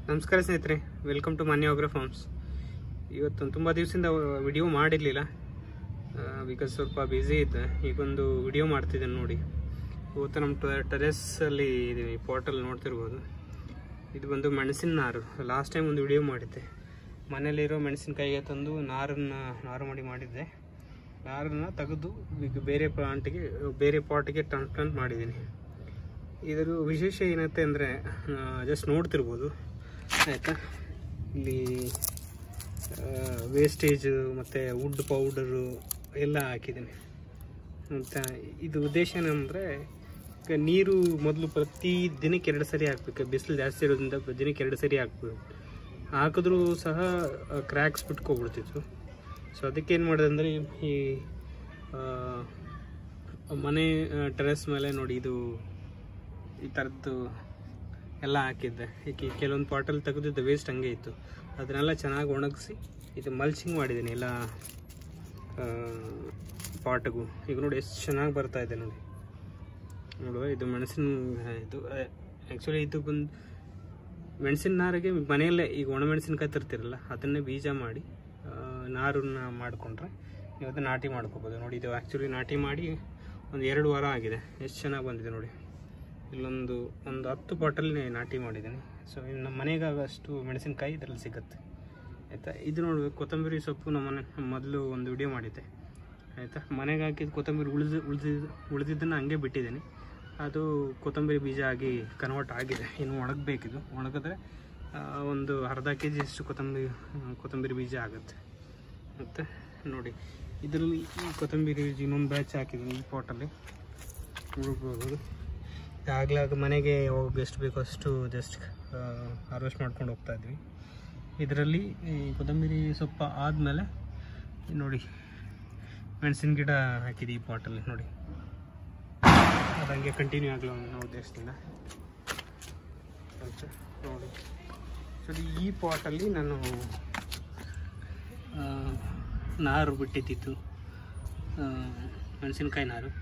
ನಮಸ್ಕಾರ ಸ್ನೇಹಿತರೆ, welcome to ಮಾನ್ಯ ಅಗ್ರೋ ಫಾರ್ಮ್ಸ್. ಇವತ್ತು ತುಂಬ ದಿವಸದಿಂದ ವಿಡಿಯೋ ಮಾಡಿರಲಿಲ್ಲ, ಬಿಕಾಸ್ ಸ್ವಲ್ಪ ಬ್ಯುಸಿ ಇದ್ದೆ. ಈಗೊಂದು ವಿಡಿಯೋ ಮಾಡ್ತಿದ್ದೇನೆ ನೋಡಿ. ಇವತ್ತು ನಮ್ಮ ಟೆರೆಸ್ಸಲ್ಲಿ ಇದೀವಿ, ಪಾಟಲ್ಲಿ ನೋಡ್ತಿರ್ಬೋದು. ಇದು ಬಂದು ಮೆಣಸಿನ ನಾರು. ಲಾಸ್ಟ್ ಟೈಮ್ ಒಂದು ವಿಡಿಯೋ ಮಾಡಿದ್ದೆ. ಮನೇಲಿರೋ ಮೆಣಸಿನಕಾಯಿಗೆ ತಂದು ನಾರು ಮಾಡಿದ್ದೆ. ನಾರನ್ನು ತೆಗೆದು ಈಗ ಬೇರೆ ಪಾಟಿಗೆ ಟ್ರಾನ್ಸ್ಪ್ಲಾಂಟ್ ಮಾಡಿದ್ದೀನಿ. ಇದರ ವಿಶೇಷ ಏನತ್ತೆ ಅಂದರೆ, ಜಸ್ಟ್ ನೋಡ್ತಿರ್ಬೋದು ಆಯಿತಾ. ಇಲ್ಲಿ ವೇಸ್ಟೇಜು ಮತ್ತು ವುಡ್ ಪೌಡರು ಎಲ್ಲ ಹಾಕಿದ್ದೀನಿ. ಮತ್ತು ಇದು ಉದ್ದೇಶ ಏನಂದರೆ, ಈಗ ನೀರು ಮೊದಲು ಪ್ರತಿ ದಿನಕ್ಕೆ 2 ಸರಿ ಹಾಕಬೇಕು. ಬಿಸಿಲು ಜಾಸ್ತಿ ಇರೋದ್ರಿಂದ ದಿನಕ್ಕೆ 2 ಸರಿ ಹಾಕ್ಬೇಕು. ಹಾಕಿದ್ರೂ ಸಹ ಕ್ರ್ಯಾಕ್ಸ್ ಬಿಟ್ಕೊಬಿಡ್ತಿತ್ತು. ಸೊ ಅದಕ್ಕೆ ಏನು ಮಾಡಿದೆ ಅಂದರೆ, ಈ ಮನೆ ಟೆರೆಸ್ ಮೇಲೆ ನೋಡಿ ಇದು ಈ ಥರದ್ದು ಎಲ್ಲ ಹಾಕಿದ್ದೆ. ಈಗ ಕೆಲವೊಂದು ಪಾಟಲ್ಲಿ ತೆಗೆದಿದ್ದ ವೇಸ್ಟ್ ಹಂಗೆ ಇತ್ತು, ಅದನ್ನೆಲ್ಲ ಚೆನ್ನಾಗಿ ಒಣಗಿಸಿ ಇದು ಮಲ್ಚಿಂಗ್ ಮಾಡಿದ್ದೀನಿ ಎಲ್ಲ ಪಾಟ್ಗೂ. ಈಗ ನೋಡಿ ಎಷ್ಟು ಚೆನ್ನಾಗಿ ಬರ್ತಾ ಇದೆ ನೋಡಿ. ನೋಡುವ, ಇದು ಇದು ಆ್ಯಕ್ಚುಲಿ ಇದು ಬಂದು ಮೆಣಸಿನ ನಾರಿಗೆ ಮನೆಯಲ್ಲೇ ಈಗ ಒಣಮೆಣಸಿನ್ಕಾಯಿ ತರ್ತಿರಲ್ಲ, ಅದನ್ನೇ ಬೀಜ ಮಾಡಿ ನಾರನ್ನ ಮಾಡಿಕೊಂಡ್ರೆ ನೀವು ಅದನ್ನು ನಾಟಿ ಮಾಡ್ಕೋಬೋದು. ನೋಡಿ, ಇದು ಆ್ಯಕ್ಚುಲಿ ನಾಟಿ ಮಾಡಿ ಒಂದು 2 ವಾರ ಆಗಿದೆ. ಎಷ್ಟು ಚೆನ್ನಾಗಿ ಬಂದಿದೆ ನೋಡಿ. ಇಲ್ಲೊಂದು 10 ಪಾಟಲ್ಲಿ ನಾಟಿ ಮಾಡಿದ್ದೀನಿ. ಸೊ ನಮ್ಮ ಮನೆಗಾಗಷ್ಟು ಮೆಣಸಿನಕಾಯಿ ಇದರಲ್ಲಿ ಸಿಗುತ್ತೆ ಆಯಿತಾ. ಇದು ನೋಡಬೇಕು, ಕೊತ್ತಂಬರಿ ಸೊಪ್ಪು ನಮ್ಮನೆ ಮೊದಲು ಒಂದು ವಿಡಿಯೋ ಮಾಡಿದ್ದೆ ಆಯಿತಾ. ಮನೆಗೆ ಹಾಕಿದ ಕೊತ್ತಂಬರಿ ಉಳಿದಿದ್ದನ್ನು ಹಂಗೆ ಬಿಟ್ಟಿದ್ದೀನಿ. ಅದು ಕೊತ್ತಂಬರಿ ಬೀಜ ಆಗಿ ಕನ್ವರ್ಟ್ ಆಗಿದೆ. ಇನ್ನು ಒಣಗಬೇಕಿದು. ಒಣಗಿದ್ರೆ ಒಂದು ಅರ್ಧ kg ಅಷ್ಟು ಕೊತ್ತಂಬರಿ ಬೀಜ ಆಗುತ್ತೆ. ಮತ್ತು ನೋಡಿ, ಇದರಲ್ಲಿ ಈ ಕೊತ್ತಂಬರಿ ಬೀಜ ಇನ್ನೊಂದು ಬ್ಯಾಚ್ ಹಾಕಿದ್ದೀನಿ ಈ ಪಾಟಲ್ಲಿ ನೋಡ್ಬೋದು. ಆಗಲಾಗ ಮನೆಗೆ ಹೋಗಿ ಎಷ್ಟು ಬೇಕೋ ಅಷ್ಟು ಜಸ್ಟ್ ಹಾರ್ವೆಸ್ಟ್ ಮಾಡ್ಕೊಂಡು ಹೋಗ್ತಾಯಿದ್ವಿ. ಇದರಲ್ಲಿ ಈ ಕೊತ್ತಂಬರಿ ಸೊಪ್ಪು ಆದಮೇಲೆ ನೋಡಿ ಮೆಣಸಿನ ಗಿಡ ಹಾಕಿದ್ವಿ ಈ ಪಾಟಲ್ಲಿ ನೋಡಿ. ಅದು ಹಂಗೆ ಕಂಟಿನ್ಯೂ ಆಗಲ್ಲ ಅನ್ನೋ ಉದ್ದೇಶದಿಂದ ನೋಡಿ. ಸೊ ಈ ಪಾಟಲ್ಲಿ ನಾನು ನಾರು ಬಿಟ್ಟಿದ್ದಿತ್ತು, ಮೆಣಸಿನ್ಕಾಯಿ ನಾರು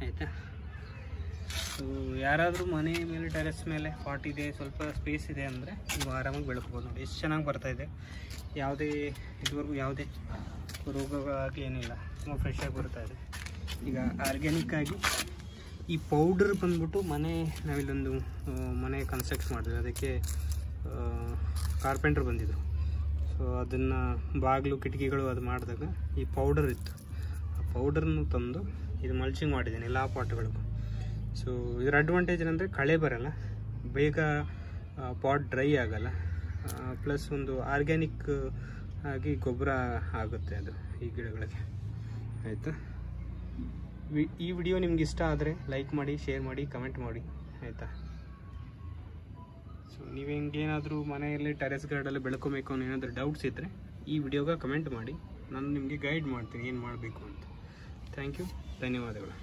ಆಯಿತಾ. ಸೊ ಯಾರಾದರೂ ಮನೆ ಮೇಲೆ ಟೆರೆಸ್ ಮೇಲೆ ಪಾಟ್ ಇದೆ, ಸ್ವಲ್ಪ ಸ್ಪೇಸ್ ಇದೆ ಅಂದರೆ ನೀವು ಆರಾಮಾಗಿ ಬೆಳ್ಕೊಬೋದು. ನೋಡಿ ಎಷ್ಟು ಚೆನ್ನಾಗಿ ಬರ್ತಾಯಿದೆ. ಇದುವರೆಗೂ ಯಾವುದೇ ರೋಗಗಳಾಗಲಿ ಏನಿಲ್ಲ, ತುಂಬ ಫ್ರೆಶ್ಶಾಗಿ ಬರ್ತಾಯಿದೆ. ಈಗ ಆರ್ಗ್ಯಾನಿಕ್ಕಾಗಿ ಈ ಪೌಡರ್ ಬಂದ್ಬಿಟ್ಟು ನಾವಿಲ್ಲೊಂದು ಮನೆ ಕನ್ಸ್ಟ್ರಕ್ಟ್ ಮಾಡಿದ್ವಿ. ಅದಕ್ಕೆ ಕಾರ್ಪೆಂಟ್ರ್ ಬಂದಿದ್ರು. ಸೊ ಅದನ್ನು ಬಾಗಿಲು ಕಿಟಕಿಗಳು ಅದು ಮಾಡಿದಾಗ ಈ ಪೌಡರ್ ಇತ್ತು. ಆ ಪೌಡರ್ನು ತಂದು ಇದು ಮಲ್ಚಿಂಗ್ ಮಾಡಿದ್ದೀನಿ ಎಲ್ಲ ಪಾಟ್ಗಳಿಗೂ. ಸೊ ಇದರ ಅಡ್ವಾಂಟೇಜ್ ಏನಂದರೆ, ಕಳೆ ಬರಲ್ಲ, ಬೇಗ ಪಾಟ್ ಡ್ರೈ ಆಗಲ್ಲ, ಪ್ಲಸ್ ಒಂದು ಆರ್ಗ್ಯಾನಿಕ್ ಆಗಿ ಗೊಬ್ಬರ ಆಗುತ್ತೆ ಅದು ಈ ಗಿಡಗಳಿಗೆ ಆಯಿತಾ. ಈ ವಿಡಿಯೋ ನಿಮ್ಗೆ ಇಷ್ಟ ಆದರೆ ಲೈಕ್ ಮಾಡಿ, ಶೇರ್ ಮಾಡಿ, ಕಮೆಂಟ್ ಮಾಡಿ ಆಯಿತಾ. ಸೊ ನೀವು ಹೆಂಗೇನಾದರೂ ಮನೆಯಲ್ಲಿ ಟೆರೆಸ್ ಗಾರ್ಡಲ್ಲಿ ಬೆಳ್ಕೊಬೇಕು ಅನ್ನೋ ಏನಾದರೂ ಡೌಟ್ಸ್ ಇದ್ದರೆ ಈ ವಿಡಿಯೋಗೆ ಕಮೆಂಟ್ ಮಾಡಿ, ನಾನು ನಿಮಗೆ ಗೈಡ್ ಮಾಡ್ತೀನಿ ಏನು ಮಾಡಬೇಕು ಅಂತ. ಥ್ಯಾಂಕ್ ಯು, ಧನ್ಯವಾದಗಳು.